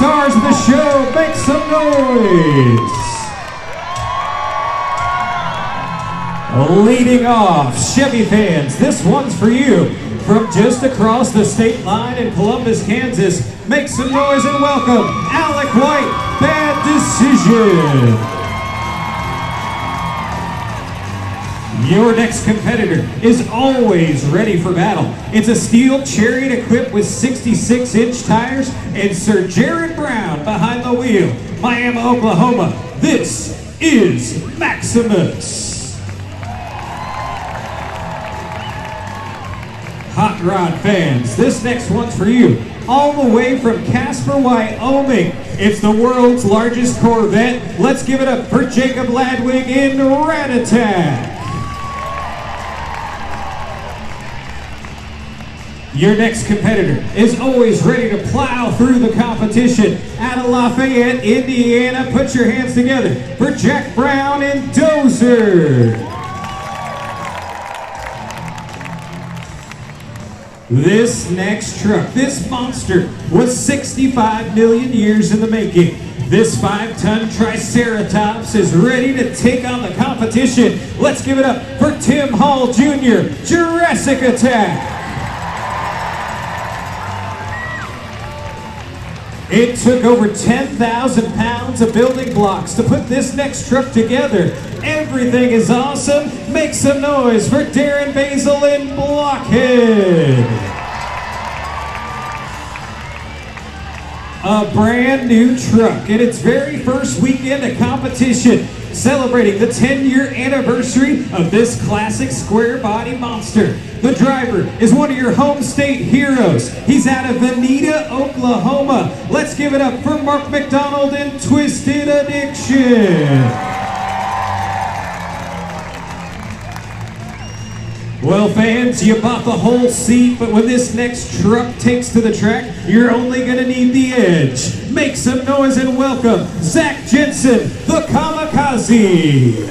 stars of the show, make some noise. Leading off, Chevy fans, this one's for you. From just across the state line in Columbus, Kansas, make some noise and welcome Alec White, Bad Decision. Your next competitor is always ready for battle. It's a steel chariot equipped with 66-inch tires and Sir Jared Brown behind the wheel. Miami, Oklahoma, this is Maximus. Hot Rod fans, this next one's for you. All the way from Casper, Wyoming, it's the world's largest Corvette. Let's give it up for Jacob Ladwig in Rat Attack. Your next competitor is always ready to plow through the competition. Out of Lafayette, Indiana, put your hands together for Jack Brown and Dozer. This next truck, this monster, was 65 million years in the making. This 5-ton Triceratops is ready to take on the competition. Let's give it up for Tim Hall Jr., Jurassic Attack. It took over 10,000 pounds of building blocks to put this next truck together. Everything is awesome. Make some noise for Daron, Basl, and BlockHead. A brand new truck in its very first weekend of competition, celebrating the 10-year anniversary of this classic square body monster. The driver is one of your home state heroes. He's out of Veneta, Oklahoma. Let's give it up for Marc McDonald and Twisted Addiction. Well, fans, you bought the whole seat, but when this next truck takes to the track, you're only gonna need the edge. Make some noise and welcome Zach Jensen, the Kamikaze.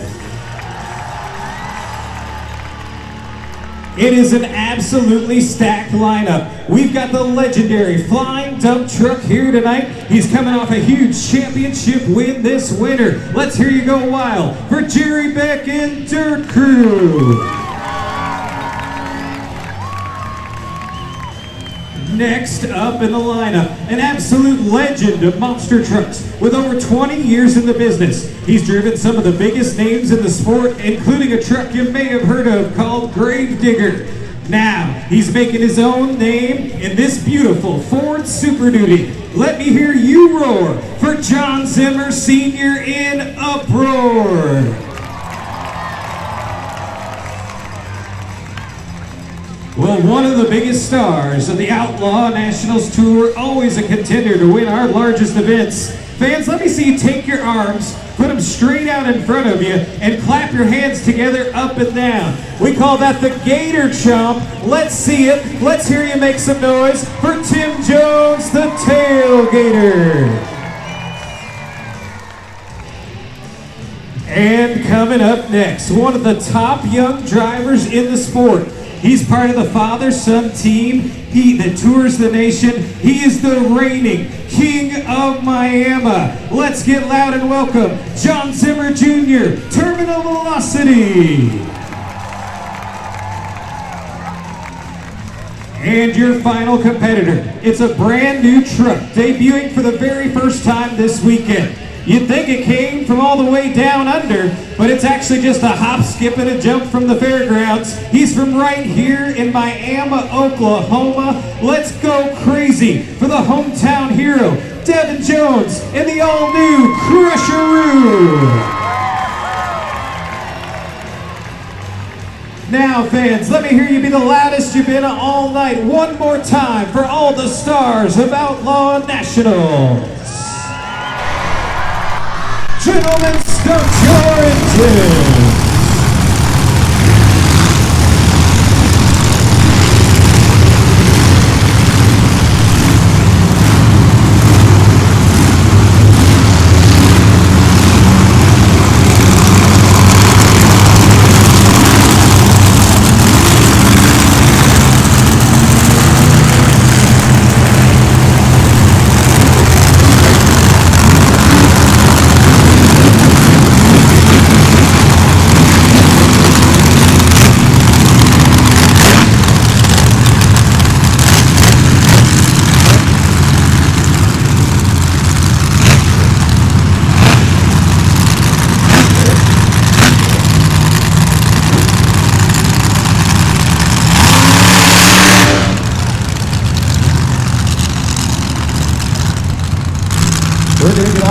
It is an absolutely stacked lineup. We've got the legendary flying dump truck here tonight. He's coming off a huge championship win this winter. Let's hear you go wild for Jerry Beck and Dirt Crew. Next up in the lineup, an absolute legend of monster trucks with over 20 years in the business. He's driven some of the biggest names in the sport, including a truck you may have heard of called Gravedigger. Now, he's making his own name in this beautiful Ford Super Duty. Let me hear you roar for Jon Zimmer Sr. in Uproar. Well, one of the biggest stars of the Outlaw Nationals Tour, always a contender to win our largest events. Fans, let me see you take your arms, put them straight out in front of you, and clap your hands together up and down. We call that the Gator Chomp. Let's see it. Let's hear you make some noise for Tim Jones, the Tailgator. And coming up next, one of the top young drivers in the sport. He's part of the father-son team that tours the nation. He is the reigning King of Miami. Let's get loud and welcome Jon Zimmer Jr., Terminal Velocity. And your final competitor. It's a brand new truck debuting for the very first time this weekend. You'd think it came from all the way down under, but it's actually just a hop, skip, and a jump from the fairgrounds. He's from right here in Miami, Oklahoma. Let's go crazy for the hometown hero, Devin Jones, in the all-new Crush-A-Roo. Now, fans, let me hear you be the loudest you've been all night. One more time for all the stars of Outlaw Nationals. Gentlemen, stunt your engines.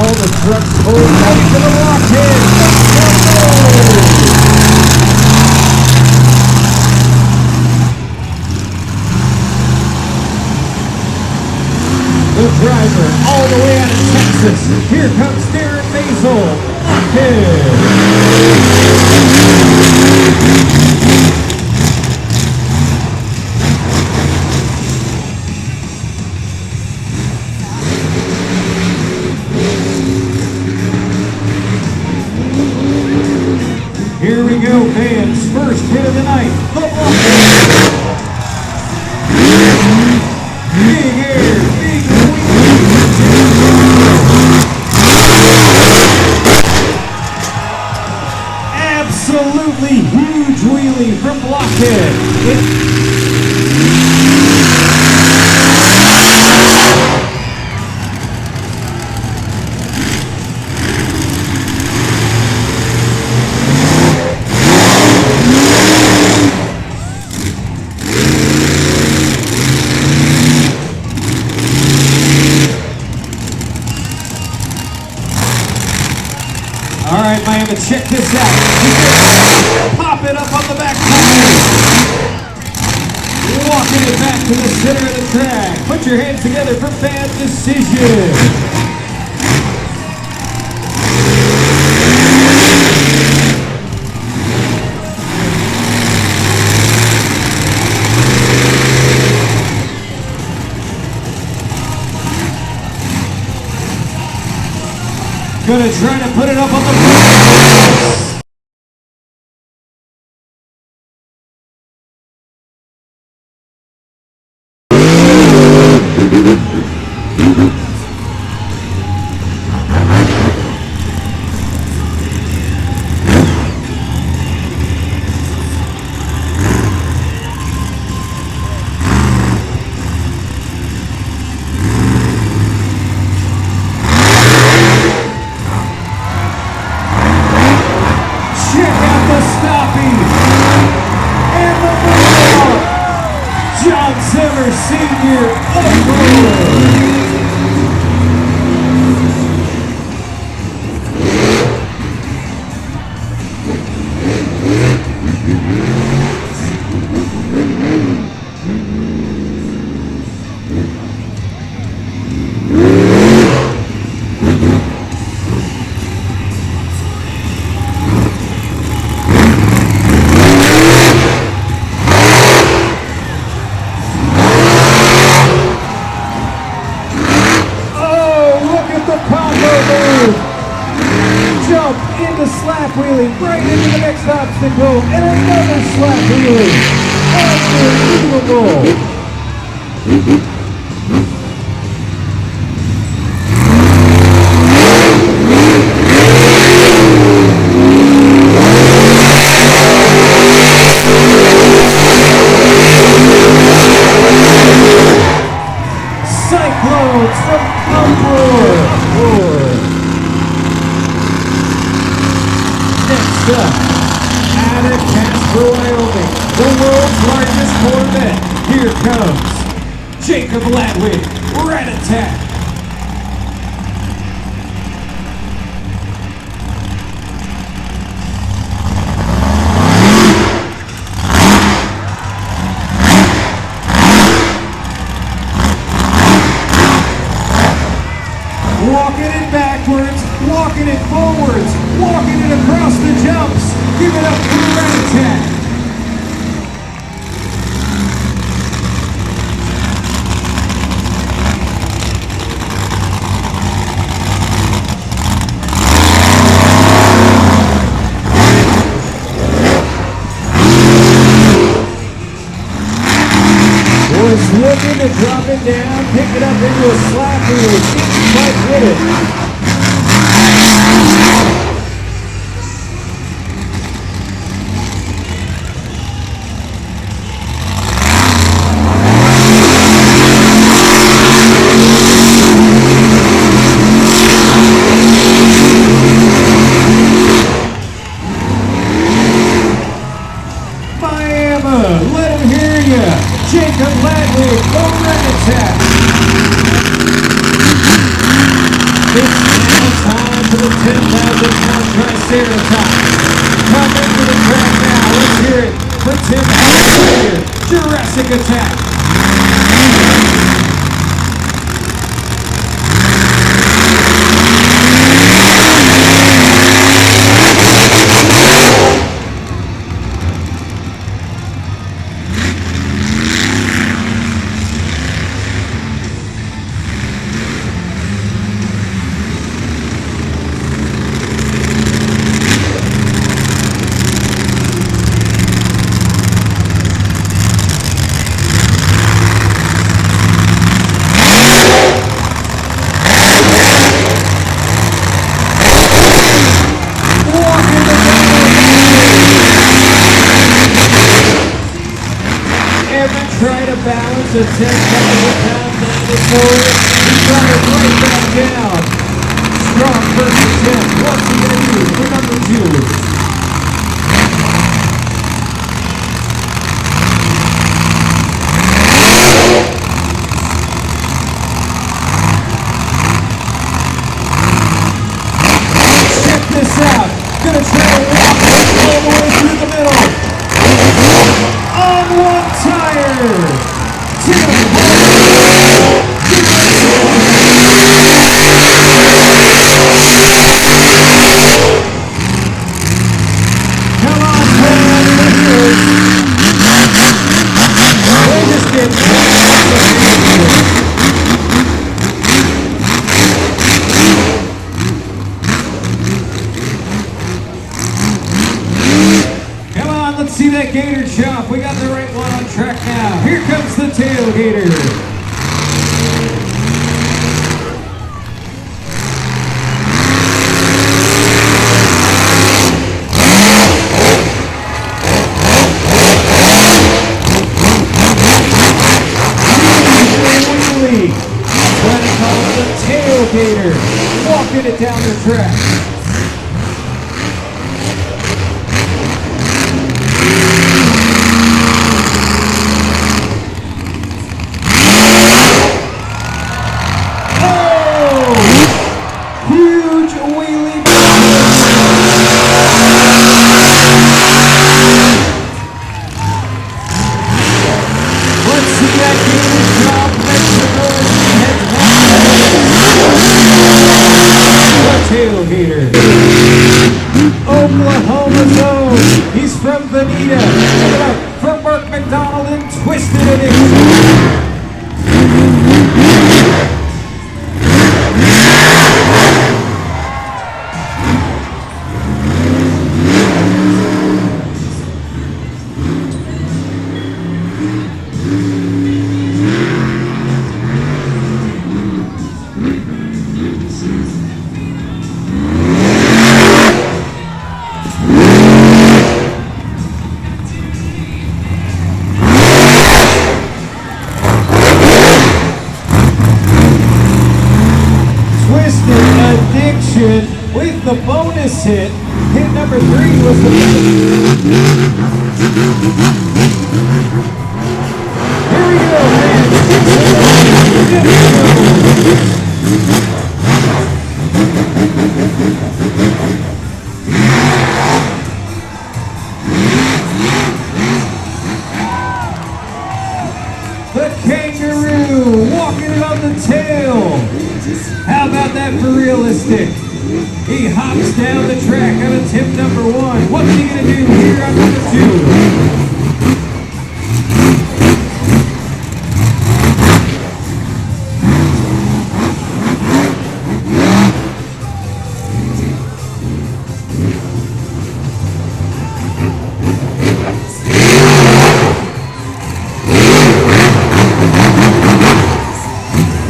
all the trucks pulled ready for the BlockHead. The driver all the way out of Texas. Here comes Daron Basl. Here we go, fans. First hit of the night. The BlockHead. Big air, big absolutely huge wheelie from BlockHead. All right, Miami, check this out. Pop it up on the back tire. Walking it back to the center of the track. Put your hands together for bad decision. Gonna try to put it up on the floor. Jon Zimmer Sr. Uproar. Slap wheelie right into the next obstacle and another slap wheelie. Unbelievable. Cyclones from Uproar. Alec, Wyoming, the world's largest Corvette. Here comes Jacob Ladwig, Rat Attack. Walking it backwards, walking it forwards, walking it across the jumps. Give it up for the Rat Attack. Was looking to drop it down, pick it up into a slap wheel. Didn't quite hit it. Let him hear ya. Jacob Ladwig, the Rat Attack. This Triceratops. Come into the track now. Let's hear it for Tim Jones Sr. Jurassic Attack. Balance a 10,000-pound dinosaur. He brought it right back down. Strong first attempt. What's he going to do for number 2? Check this out. Gonna try to walk all the way through the middle. On one tire. Come on, let's see that gator chop. We got the right one on track now. Here comes the tailgater. Wheelie. That's what I call the tailgater. Walking it down the track. Tailgater. Oklahoma zone. He's from Bonita. Give it up for Marc McDonald and Twisted Addiction. With the bonus hit. Hit number 3 was the Here we go, man. The kangaroo walking it on the tail. How about that for realistic? He hops down the track on attempt number 1. What's he going to do here on number 2?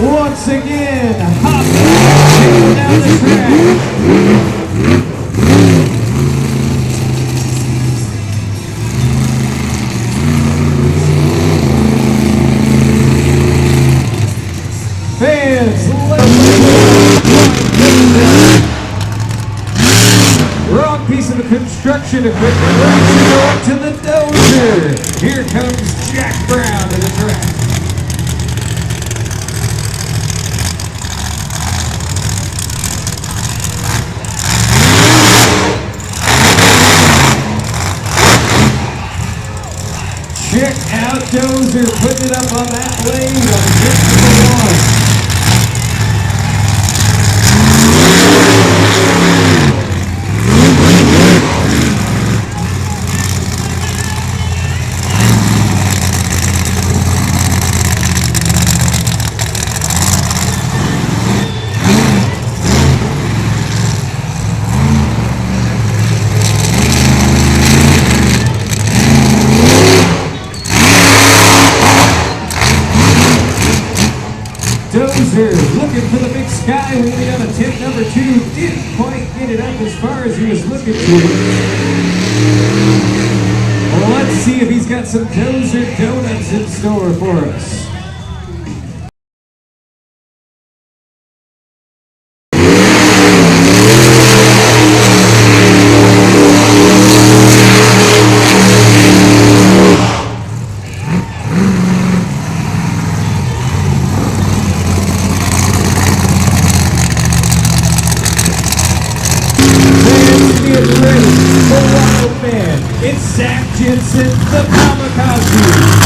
Once again, hops down the track. Fans, wrong piece of the construction equipment. Let's go up to the Dozer. Here comes Jack Brown to the track. played on hit number 1. Dozer looking for the big sky wheelie on attempt number 2. Didn't quite get it up as far as he was looking to. Well, let's see if he's got some Dozer donuts in store for us. It's Jensen, the Kamikaze.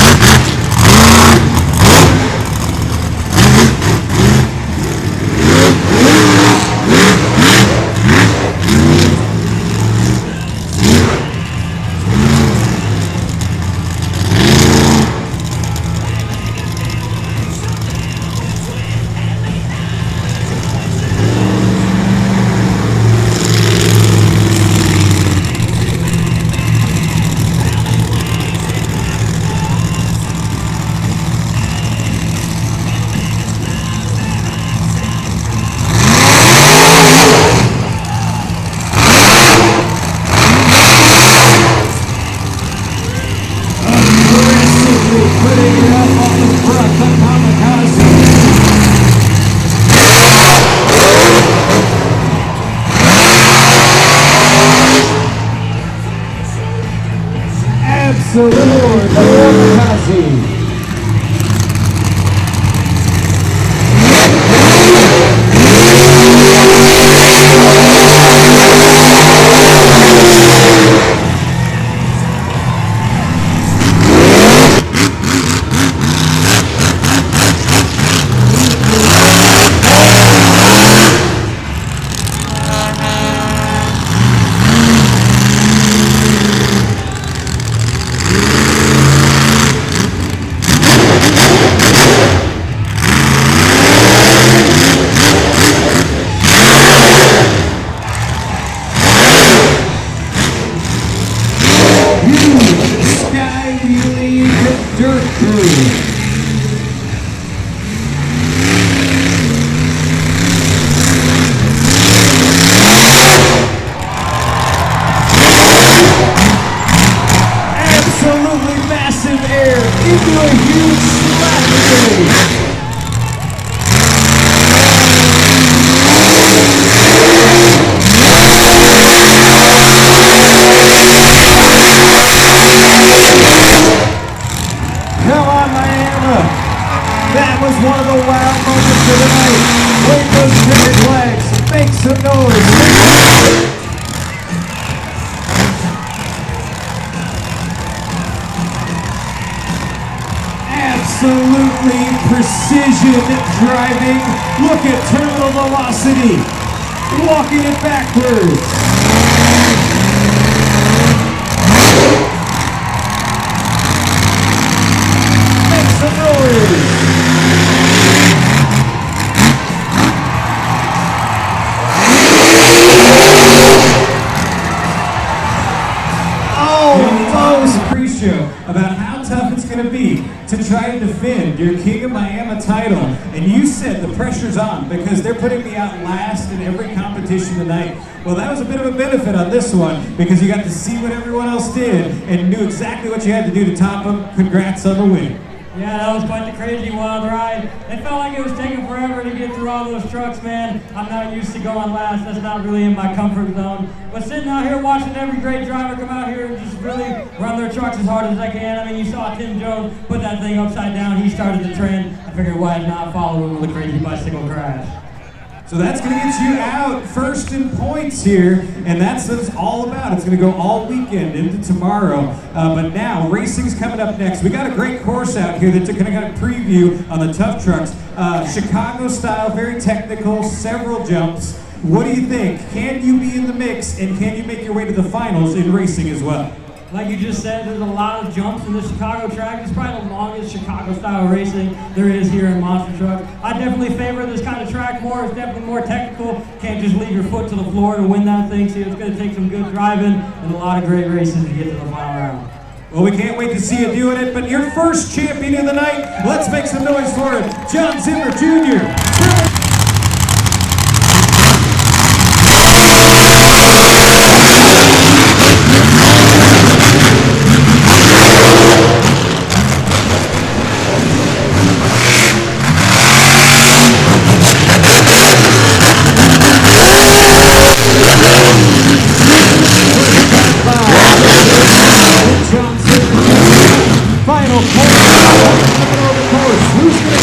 Uproar Jon Zimmer. That was one of the wild moments of the night. Wave those checkered flags, make some noise. Absolutely precision driving. Look at terminal velocity. Walking it backwards. Make some noise. About how tough it's going to be to try and defend your King of Miami title, and you said the pressure's on because they're putting me out last in every competition tonight. Well, that was a bit of a benefit on this one because you got to see what everyone else did and knew exactly what you had to do to top them. Congrats on the win. Yeah, that was quite the crazy wild ride. It felt like it was taking forever to get through all those trucks, man. I'm not used to going last. That's not really in my comfort zone. But sitting out here watching every great driver come out here and just really run their trucks as hard as they can. I mean, you saw Tim Jones put that thing upside down. He started the trend. I figured why not follow him with a crazy bicycle crash. So that's going to get you out first in points here, and that's what it's all about. It's going to go all weekend into tomorrow. But now, racing's coming up next. We got a great course out here that's going to kind of preview on the tough trucks. Chicago style, very technical, several jumps. What do you think? Can you be in the mix, and can you make your way to the finals in racing as well? Like you just said, there's a lot of jumps in the Chicago track. It's probably the longest Chicago-style racing there is here in monster trucks. I definitely favor this kind of track more. It's definitely more technical. Can't just leave your foot to the floor to win that thing. So it's going to take some good driving and a lot of great races to get to the final round. Well, we can't wait to see you doing it. But your first champion of the night, let's make some noise for it. Jon Zimmer Jr. Final course, who's going to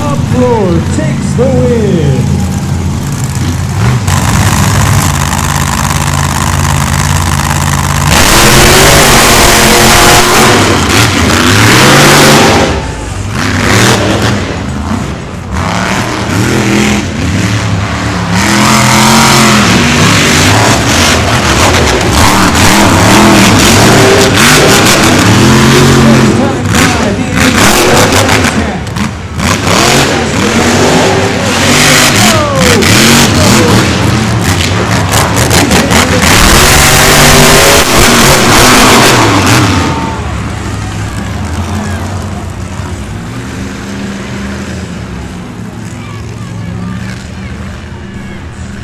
Uproar takes the win.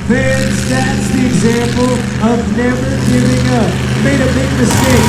Fans, that's the example of never giving up. Made a big mistake.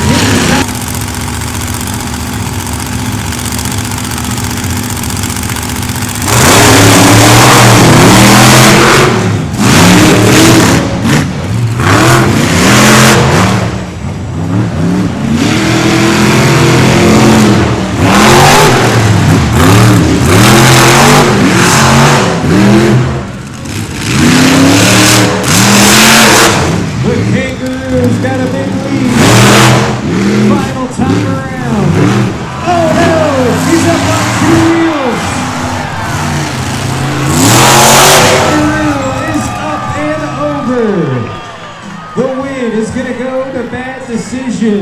Got a big lead. Final time around. Oh no! He's up on two wheels. Kangaroo is up and over. The win is going to go to bad decision.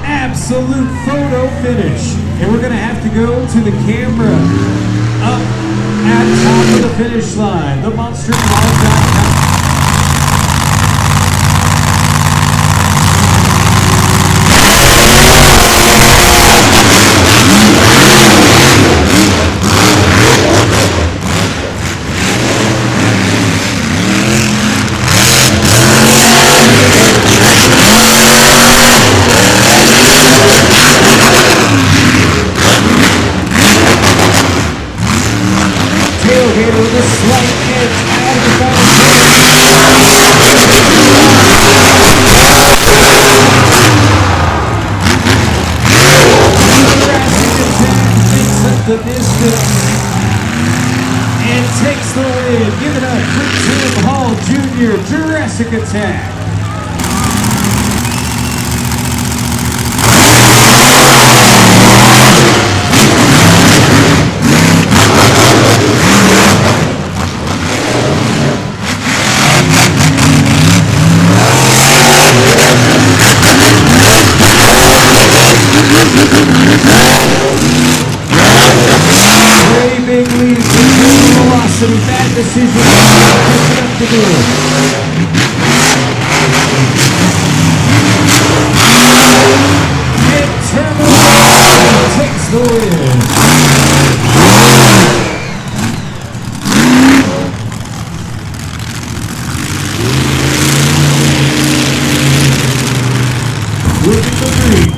Absolute photo finish, and we're going to have to go to the camera up at top of the finish line. The monstermall.com. Tailgator with a slight edge out of the battle. The distance and takes the lead. Give it up for Tim Hall Jr. Jurassic Attack. Big lead, velocity, bad decision, up to do. And Turbo takes the win. Look at the three.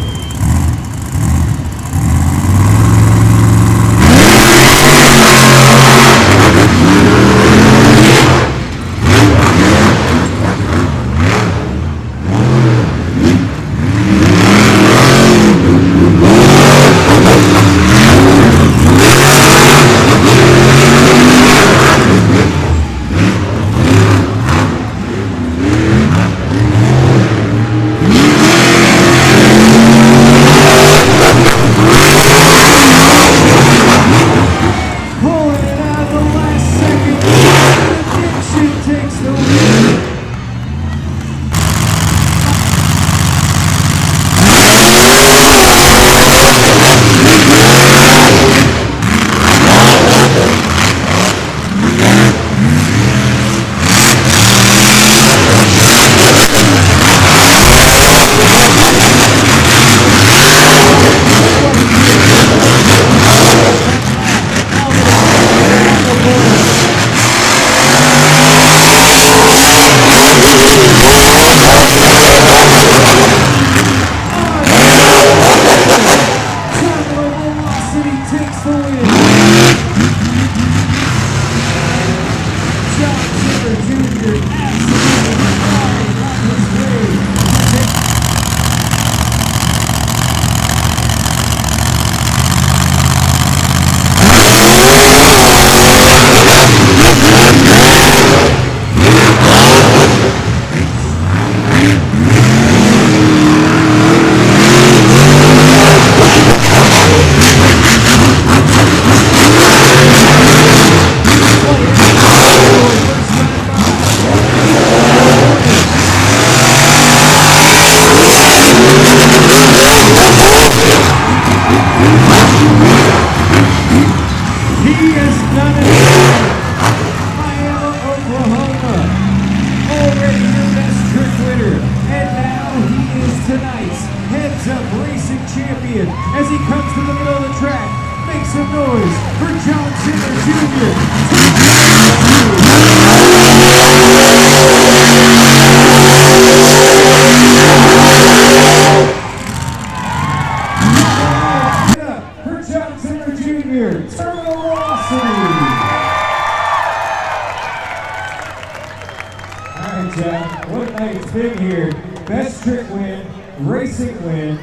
What a night it's been here. Best trick win, racing win.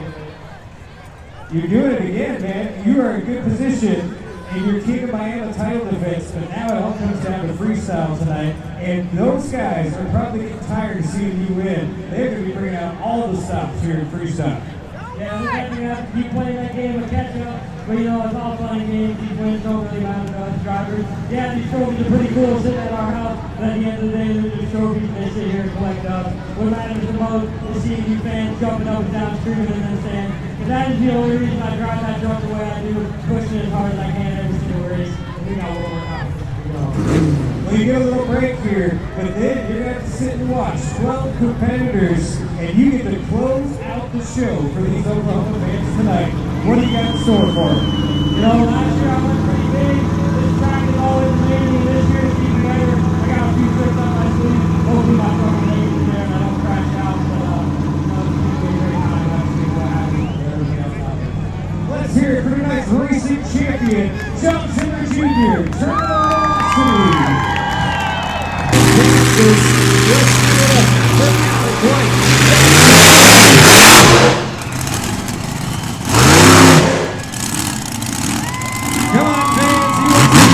You're doing it again, man. You are in good position in your King of Miami title defense, but now it all comes down to freestyle tonight. And those guys are probably getting tired of seeing you win. They're going to be bringing out all the stops here in freestyle. Yeah, we're going to have to keep playing that game of catch up. But you know, it's all fun and games. These wins don't really matter to us drivers. Yeah, these trophies are pretty cool sitting at our house. But at the end of the day, they're just trophies they sit here and collect up. What matters the most is seeing you fans jumping up and down, screaming and then saying, because that is the only reason I drive that truck the way I do, pushing as hard as I can every single race. And we got one more out. Well, you get a little break here, but then you're going to have to sit and watch 12 competitors, and you get to close out the show for these Oklahoma fans tonight. What do you got in store for them? You know, last year I went pretty big. This track is always amazing, and this year it's even better. I got a few tricks on my sleeve. Hopefully my truck is in there and I don't crash out, but you know, it's going to be a great time. Let's see what happens and everything else out there. Let's hear it for tonight's racing champion, Jon Zimmer Sr. Turn it on, City. Let's give it up for Alec. Come on, fans. He wants to hear you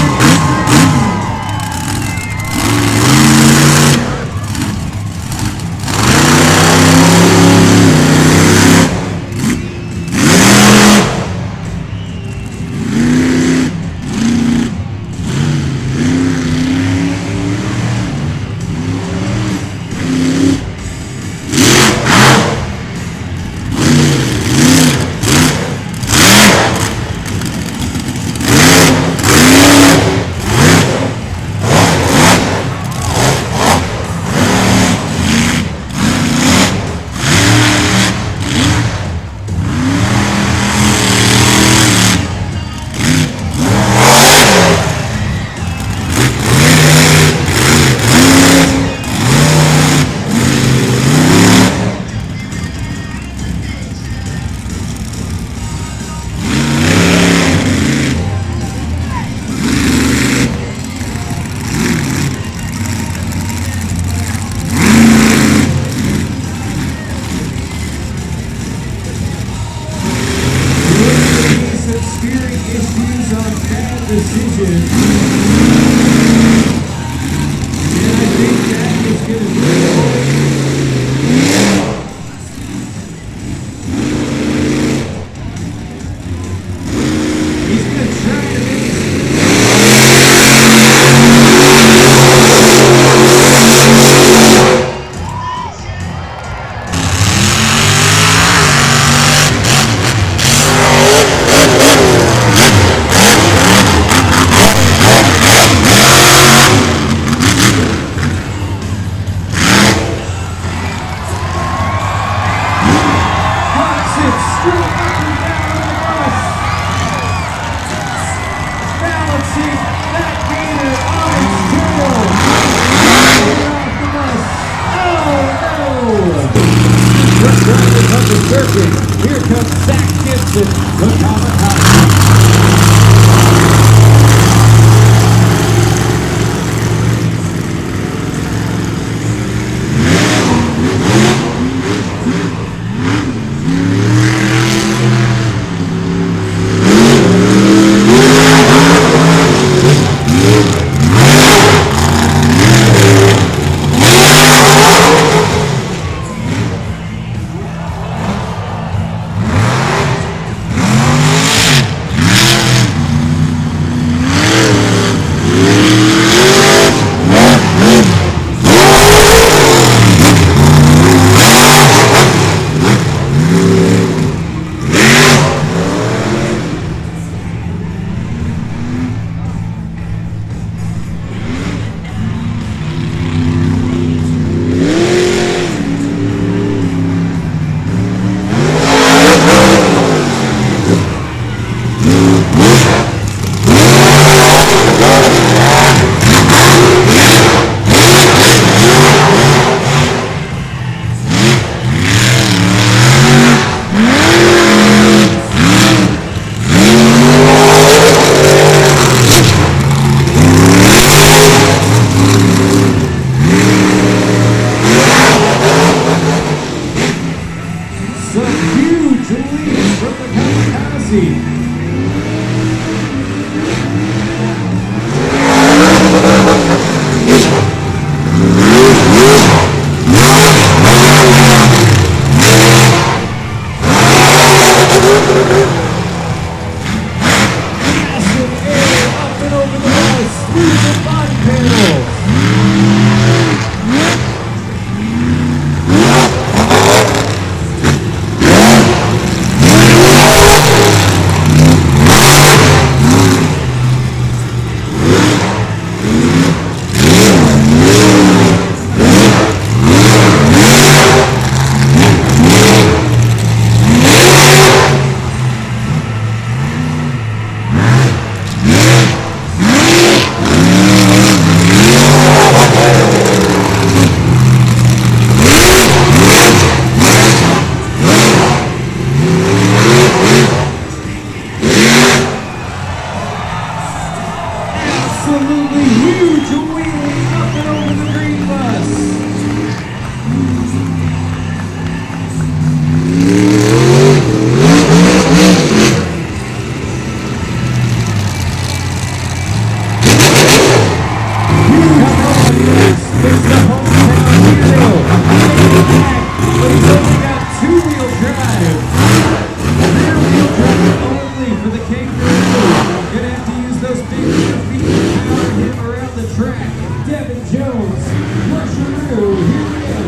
scream. Here comes Jensen, the Kamikaze. Absolutely huge wheelie up and over the green bus. on the track, Devin Jones, Crush-A-Roo, here we go.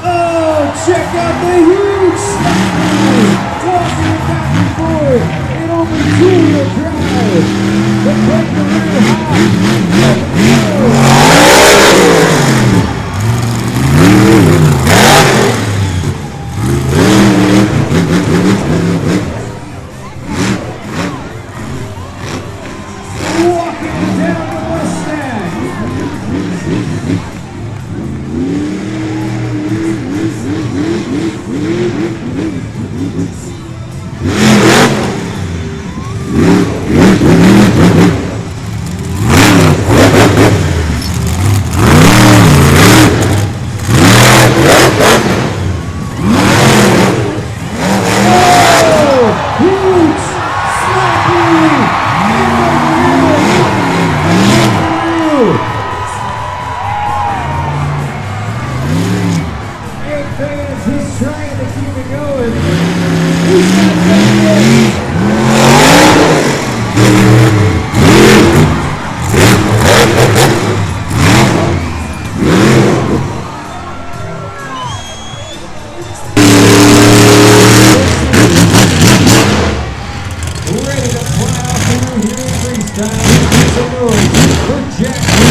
Oh, check out the huge slide! Walking back and forth in over 2-wheel drive. The Crush-A-Roo high. Walking down the Mustang. He's trying to keep it going. He's not going to ready to plow through here in freestyle. Here's a move for Jackson.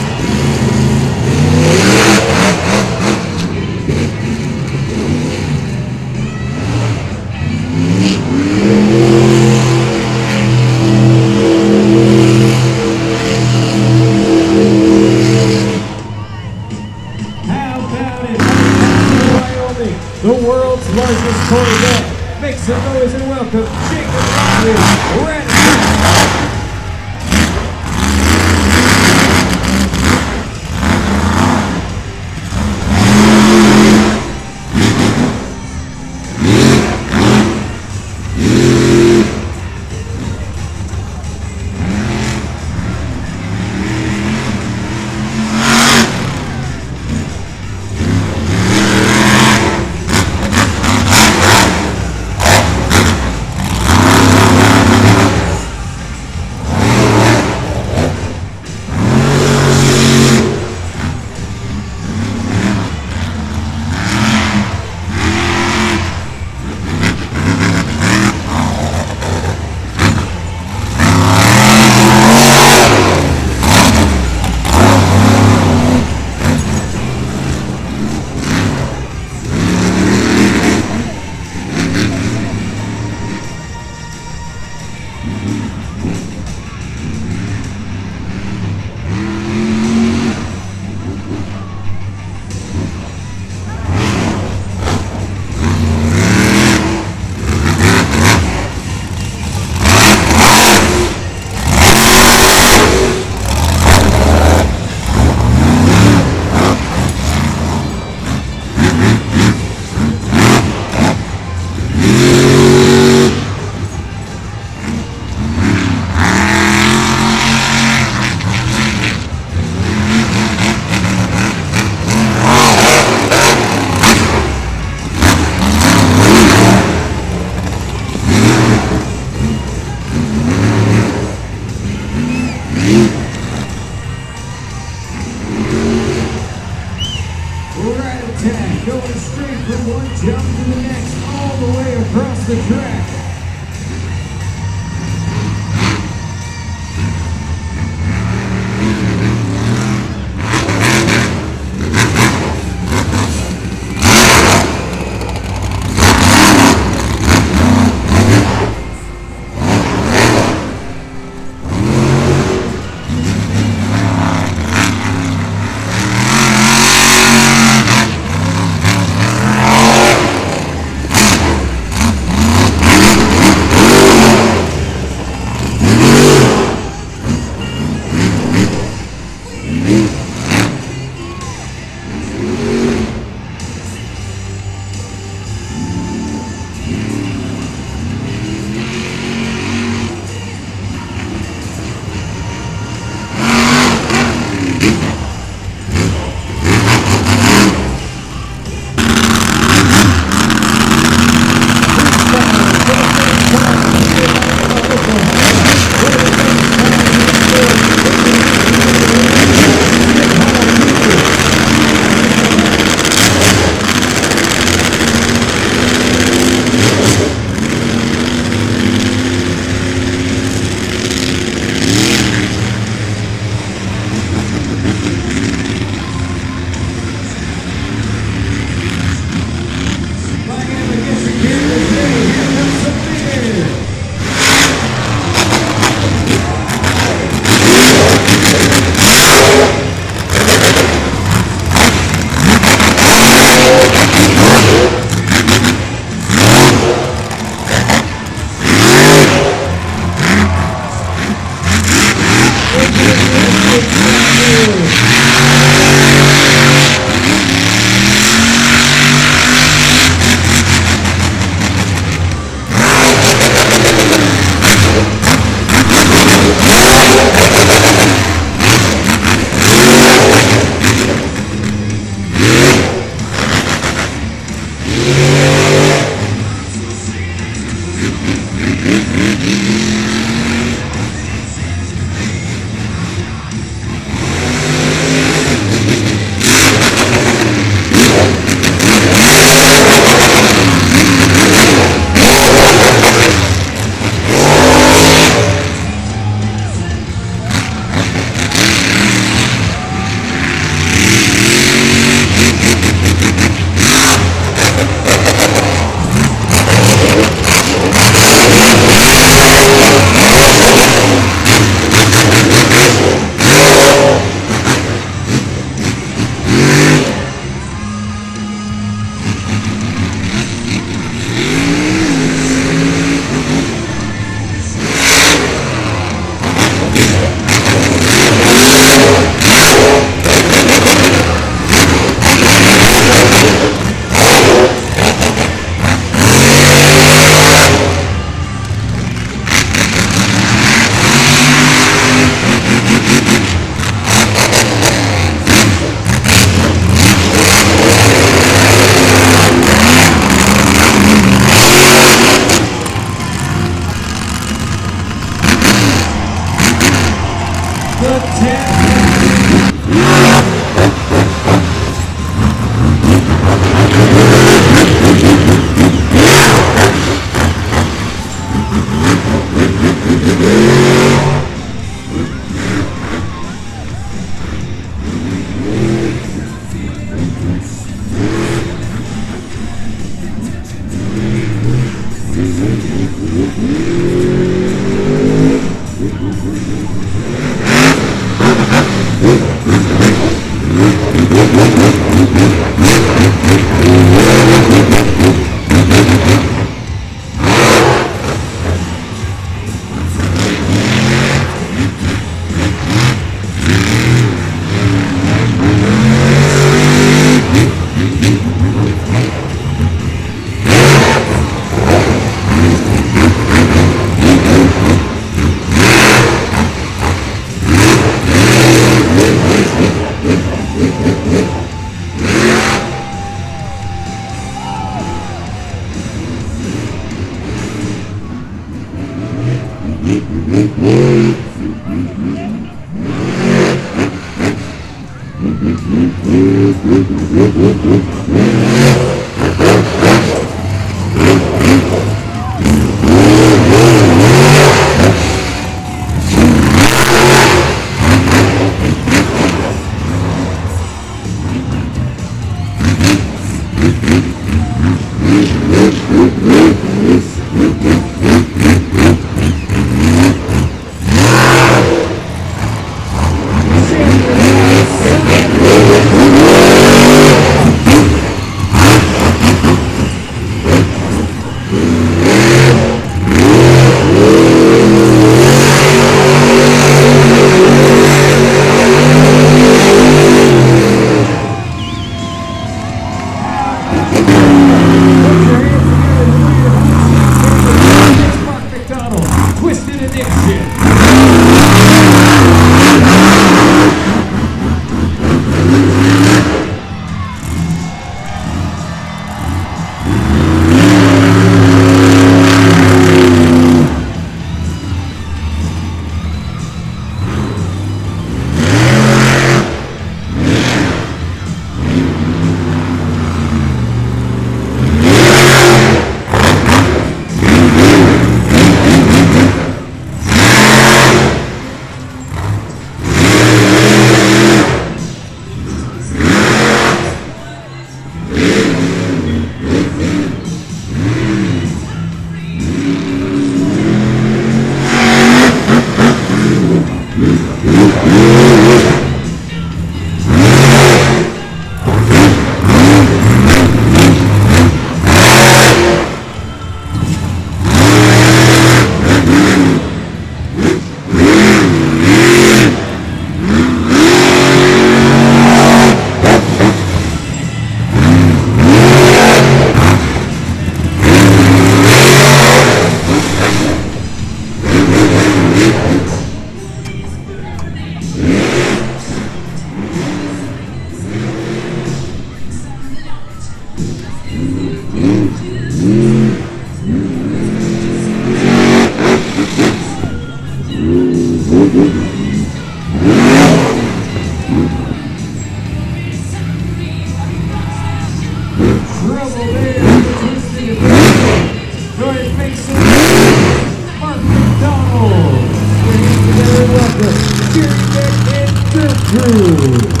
Crush-A-Roo.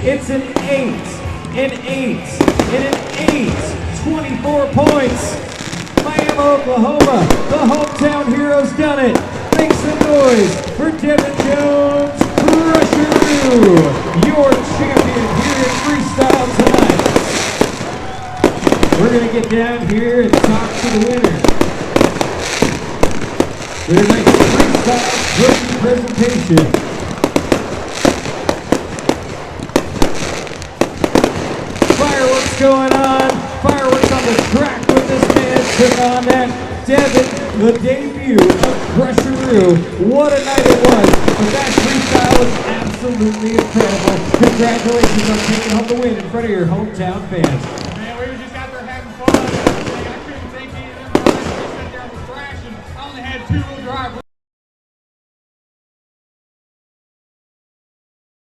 It's an 8, an 8, and an 8. 24 points. Miami, Oklahoma. The hometown hero's done it. Make some noise for Devin Jones, Crush-A-Roo, your champion here at Freestyle tonight. We're going to get down here and talk to the winner. Their next Freestyle trophy presentation. Fireworks going on. Fireworks on the track with this man took on that. Devin, the debut of Crush-A-Roo. true. What a night it was. But that freestyle was absolutely incredible. Congratulations on taking home the win in front of your hometown fans.